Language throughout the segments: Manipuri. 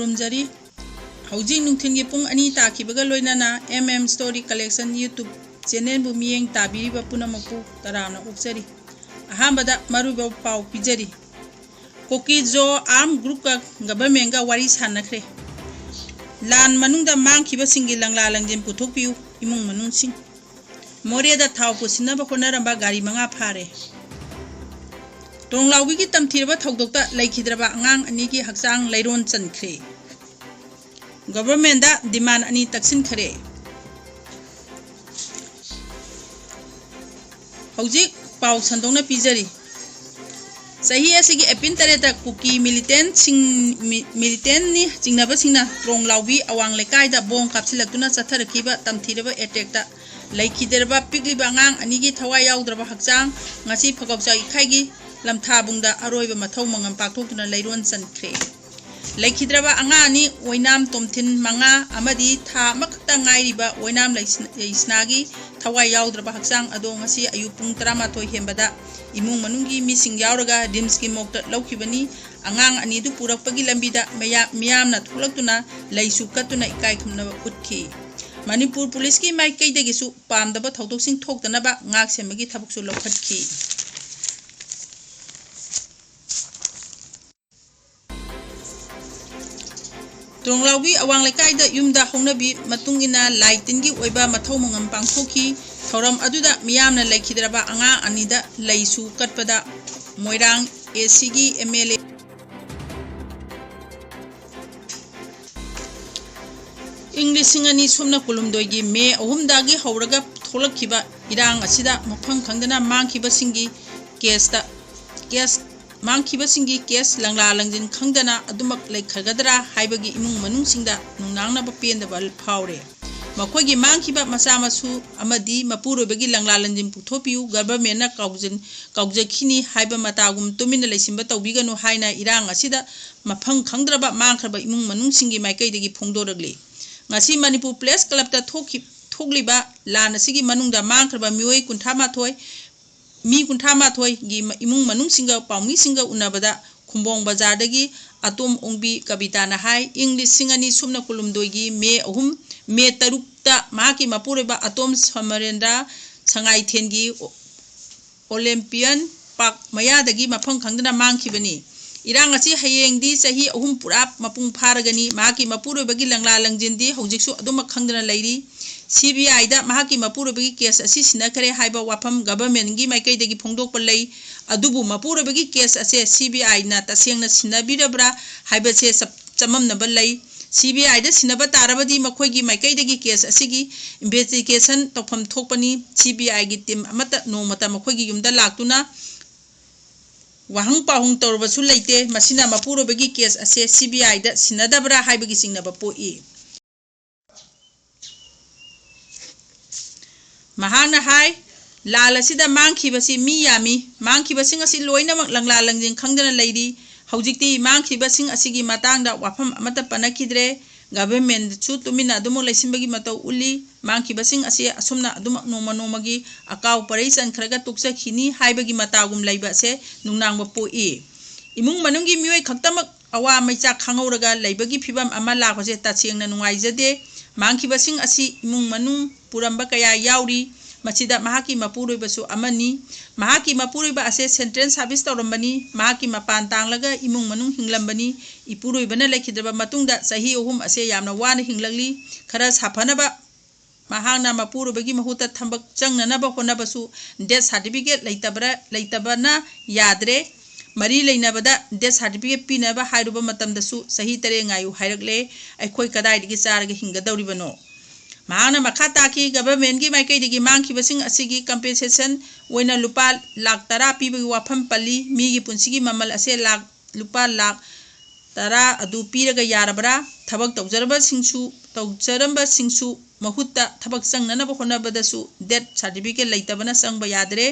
खुरुमजरी हौजी नुंथिनगी पुंग अनि ताखिबगा लोइनाना स्टोरी कलेक्शन यूट्यूब चैनल बु मियेंग ताबिरिबा पुनमकु तराना उक्सरी अहांबदा मरुबा पाउ पिजरी कोकी जो आर्म ग्रुप का गवर्नमेंट का वारी सानखरे लान मनुंगदा मांगखिबा सिंगी लंगला लंजिन पुथोकपियु इमुंग मनुंगसिंग मोरेदा थाव पुसिनबा होनरबा गाड़ी मंगा फारे Trongloubi की तमथीरबा thoudokta leikhidraba angang ani की hakchang leiron chnkhre government da demand ani taksin khare hojik pau sandongna pijari sahi asigi epin tareta kuki militant ni jingnaba singna Trongloubi awang lekai da bong kapsilaktuna chatharakhiba tamthiraba attack da leikhidraba pikliba angang ani की thawai yaudraba hakchang ngasi phagawcha ikhaigi lamthabungda aroiba mathau mangam paktokuna leiron chnkhre leikhidraba anga ani oinam tomthin manga amadi tha makta ngairiba oinam leisnagi thawai yaudraba hakchang ado ngasi ayupung 13 hembada imung manungi mising yauraga dims ki mokta laukibani angang ani du purakpagi lambida miyamna thulaktuna leisu katuna ikai khumna utkhi Manipur police ki maikai degisu pamdaba thaudok sing thoktanaba ngak semagi thabuksu lokhatkhi Trongloubi awang lekai da yumda hongnabi matungina laitingi oiba mathau mangam pangthokhi thoram aduda miyamna leikhidraba anga anida leisu katpada moirang ACG MLA English singani somna kulumdoigi me ahumdagi hauraga tholakhiba irang asida mafang khangdana mangkhiba singi case Mangkiba singi case langla langjin khangdana adumak leikhagadra haibagi imung manung singda nungnangna ba pendaba phawre makhogi mangkiba masa masu amadi mapurobagi langla langjin puthopiu government na kaujkhini haiba matagum tumina leisimba tawbiganu haina irang asida mafang khangdraba mangkhraba imung manung singi maikai degi phongdoragli ngasi Manipur place club ta thogliba lan asigi manungda mangkhraba mioi kunthama thoi mi kunthama thoi gi imung manung singa paumi singa unabada khumbong bazar dagi atom ongbi kabita na hai English singani sumna kulumdoigi me tarukta maki mapureba atom samarendra sangai thengi Olympian Park maya dagi mafang khangdana mangkhibani irang asi hayengdi sahi ahum purap mapung pharagani maki mapurobagi langla langjindi hojiksu aduma khangdana leiri CBI da mahaki mapurobagi case asi sinakhare haiba wafam government gi maikai degi phongdokpa lei adubu mapurobagi case ase CBI na tasengna sinabirabra haiba se chamamnaba lei CBI da sinaba tarabadi makhoigi maikai degi case asigi investigation tokpham thokpani CBI gi team amata nomata makhoigi yumda laktuna wahang pahung torbasu leite masina mapurobagi case ase CBI da sinadabra haibagi singnaba poi Mahana hai lalasida mangkhibasi mi yami mangkhibasing asi loinamak langla langjing khangdana leiri haujikti mangkhibasing asigi matangda wafam amata panakhidre government chu tumina adumo leisimbagi matau uli mangkhibasing asi asumna adumak nomagi akaw parei chnkhraga tuksakhini haibagi matagum leiba se nungnangba poi imung manunggi mioi khaktamak awa maicha khangauraga leibagi phibam ama lakose tachengna nungaijade mangkhibasing asi imung manung puramba kaya yauri machida mahaki mapuroibasu amani mahaki mapuroiba ase sentence service torambani mahaki mapan tanglaga imung manung hinglambani ipuroibana leikhidraba matungda sahi ohum ase yamna wana hinglagli khara saphanaba mahangna mapurobagi mahuta thambak changnanaba honabasu death certificate leitabana yadre mari leinabada death certificate pinaba hairuba matamdasu sahi tare ngayu hairakle aikhoi kadai digi charga hingadawribano Mahana makata ki government gi maikai digi mangkhibasing asigi compensation oina lupa lakh 10 pibagi wafam pali mi gi punsigi mamal ase lupa lakh 10 adu piraga yarabra thabak tawjaramba singsu mahutta thabak changnanaba honabadasu death certificate leitabana changba yadre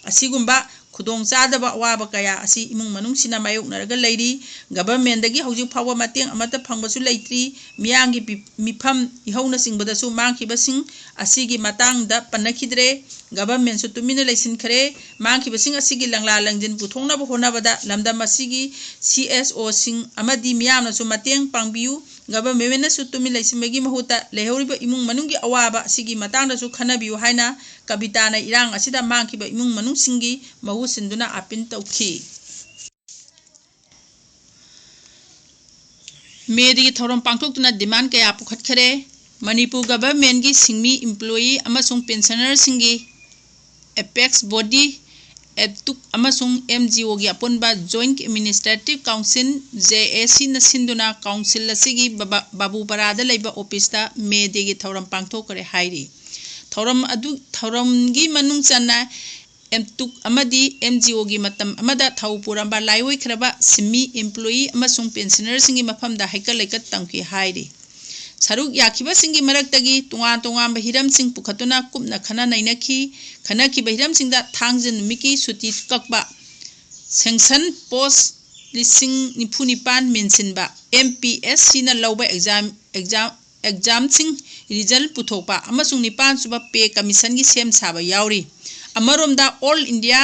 asigumba khudong chadaba awaba kaya asi imung manung sina mayoknaraga leiri government dagi hojik phawa mateng amata phangbasu leitri miyangi mifam ihauna singbadasu mangkhibasing asigi matangda panakhidre government su tumina leisin khare mangkhibasing asigi langla langjin puthongnaba honabada lamdam asigi CSO sing amadi miyamna su mateng pangbiu government su tumina leisimagi mahuta lehoriba imung manunggi awaba asigi matangda su khanabiu haina kabitana irang asida mangkhiba imung manung singi mahu sinduna apin tauki मेदी थौरम पांथोक्तुना डिमांड कया पुखतखरे मणिपुर गवर्नमेंट की सिंगमी एम्प्लॉई अमसुंग पेंशनर सिंगी एपेक्स बॉडी एतुक अमसुंग MGO की अपुनबा जॉइंट एडमिनिस्ट्रेटिव काउंसिल JAC न सिंदुना काउंसिल असिगी बाबूपरादा लेबा ऑफिसता मेदी की थौरम पांथोकरे हाइरी थौरम की मनुंग चना एमतुक अमदी MGO की मतम अमदा थौपुरंबा लाइवोइखरबा सिमी एम्प्लॉई अमसुंग पेंशनर सिंगी मफमदा हाइकल लेकत तंकी हाइरी सरुक याखिबा सिंगी मरक्तगी तुंगा तुंगा बहिरम सिंग पुखतुना कुपना खना नैनखी खनखी बहिरम सिंगदा थांगजन मिकी सुति ककबा सेंक्शन पोस्ट लिसिंग निफुनिपान मेंसिनबा MPSC न लौबा एग्जाम सिंग रिजल्ट पुथोपा अमसुंग निपान सुबा पे कमीशन की सेम साबा यावरी अमरोमदा all India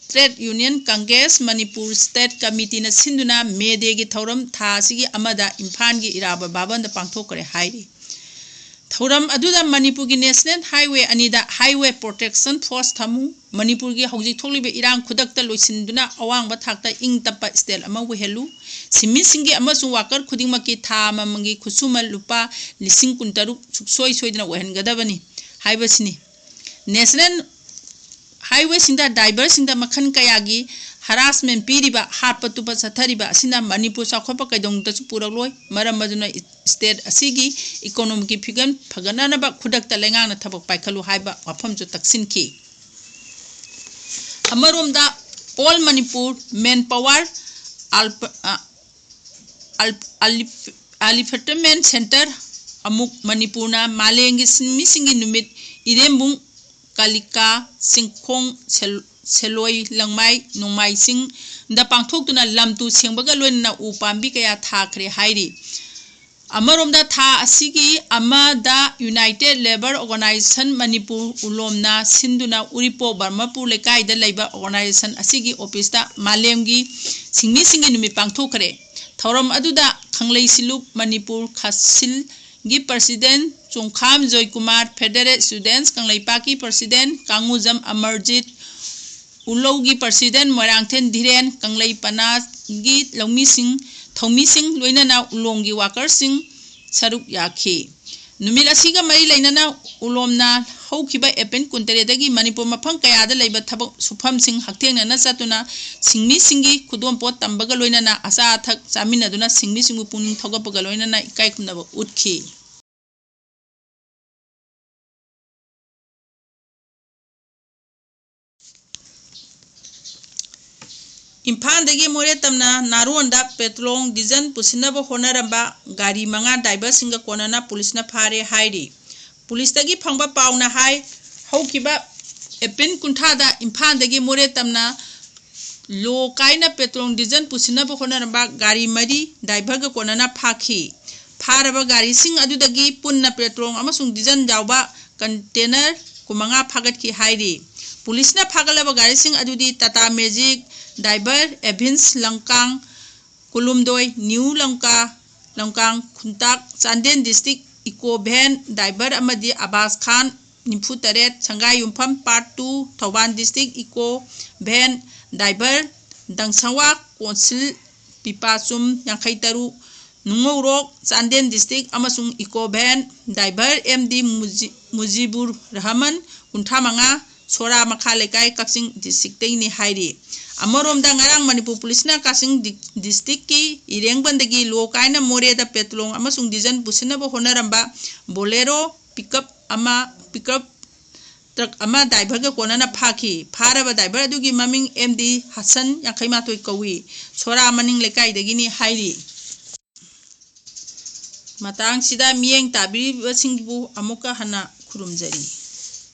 trade union Congress Manipur state committee न सिंधुना मेदे की थौरम थासिगी अमदा इम्फाल की इराबा बाबन पांथोकरे हाइरी थौरम अदुदा मणिपुर की नेशनल हाईवे अनिदा हाईवे प्रोटेक्शन फोर्स थमु मणिपुर की हौजिक थोलिबे इरांग खुदक्ता लोइसिंदुना अवांगबा थाक्ता इंग तप्पा स्टेल अमा वेहेलु सिमी सिंगी अमसु वाकर खुदिंगमकी था ममंगी खुसुमल लुपा लिसिंग कुंतरु सुक्सोय सोयदना वेहनगदबनी हाइबसिनी नेशनल हाईवे सिंदा ड्राइवर सिंदा मखन कयागी हरासमेंट पीरिबा हापतुपा सथरिबा असिना मणिपुर साखोपा कैदोंगतसु पुरलोय मरम मदुना स्टेट असिगी इकोनॉमिक की फिगन फगनानबा खुदक्ता लेंगांगना थबक पाइखलु हाइबा वाफमजु तक्सिनखी अमरोमदा ऑल मणिपुर मैन पावर अलिफेटमेंट सेंटर अमुक मणिपुरना मालेंगी सिंगी नुमित इरेंबुंग कालिका सिंखोंग सेलोई लंगमाई नोंमाई सिंग द पांथोक्तुना लमतु सेंबगा लोइना उपांबी कया थाखरे हाइरी अमरोमदा था असिगी अमदा यूनाइटेड लेबर ऑर्गेनाइजेशन मणिपुर उलोमना सिंधुना उरिपो बर्मापुर लेकाइदा लेबा ऑर्गेनाइजेशन असिगी ऑफिसता मालेमगी सिंगमी सिंगी नुमि पांथोखरे थौरम अदुदा खंगलई सिलुप मणिपुर खासिल गी president Chonkham Joy Kumar federal students Kanglaipa की प्रेसिडेंट कांगुजम अमरजीत उलौ की प्रेसिडेंट मोरांगथेन धीरेन कंगलै पना की लौमी सिंह थौमी सिंह लोइनना उलोंग की वाकर सिंह सरुक याखी नुमित असिगा मरी लेनना उलोमना हौखिबा एपेन कुंतरेदगी मणिपुर मफम कयादा लेबा थबक सुफम सिंह हक्थेंगना चतुना सिंगमी सिंगी खुदोम पोत तंबगा लोइनना आसा थक चामिनदुना सिंगमी सिंगु पुनिंग थगपगा लोइनना इकाय खुमनबा उठखी इम्फाल दगी मोरे तमना नारोंदा पेट्रोल डीजल पुसिनब होनरबा गाड़ी मंगा ड्राइवर सिंग कोनना पुलिस न फारे हाइरी पुलिस दगी फंगबा पाउना हाई हौकिबा एपिन कुंठादा इम्फाल दगी मोरे तमना लो काइना पेट्रोल डीजल पुसिनब होनरबा गाड़ी मरी ड्राइवर ग कोनना फाखी फारबा गाड़ी सिंग अदुदगी पुन्ना पेट्रोल अमसुंग डीजल जावबा कंटेनर कुमंगा फागत की हाइरी पुलिस न फागलबा गाड़ी सिंग अदुदी टाटा मैजिक ड्राइवर एभिंस लंकांग कुलुमदोय न्यू लंकांग खुंताक Chandel district eco van driver अमदी अब्बास खान 94 संगाई युमफम part 2 Thoubal district eco van driver दंगसंवा कौंसिल पिपाचुम 53 नुंगौरोक चांदेन डिस्ट्रिक्ट अमसुंग eco van driver MD Mujibur Rahman 35 सोरा मखा लेकाय कक्सिंग डिस्ट्रिक्ट हाइरी अमरोमदा ngarang मणिपुर पुलिस ना कासिंग डिस्ट्रिक्ट की इरेंगबंदगी लोकाइना मोरेदा पेट्रोल अमसुंग डीजल पुसिनब होनरंबा बोलेरो पिकअप ट्रक अमा ड्राइवर ग कोनना फाखी फारबा ड्राइवर अदुगी ममिंग MD हसन 58 कवी सोरा मनिंग लेकाइदगिनी हाइरी ꯃꯇꯥꯡꯁꯤꯗ ꯃꯤꯠꯌꯦꯡ ꯇꯥꯕꯤꯔꯤꯕꯁꯤꯡꯕꯨ ꯑꯃꯨꯛꯀ ꯍꯟꯅ ꯈꯨꯔꯨꯝꯖꯔꯤ꯫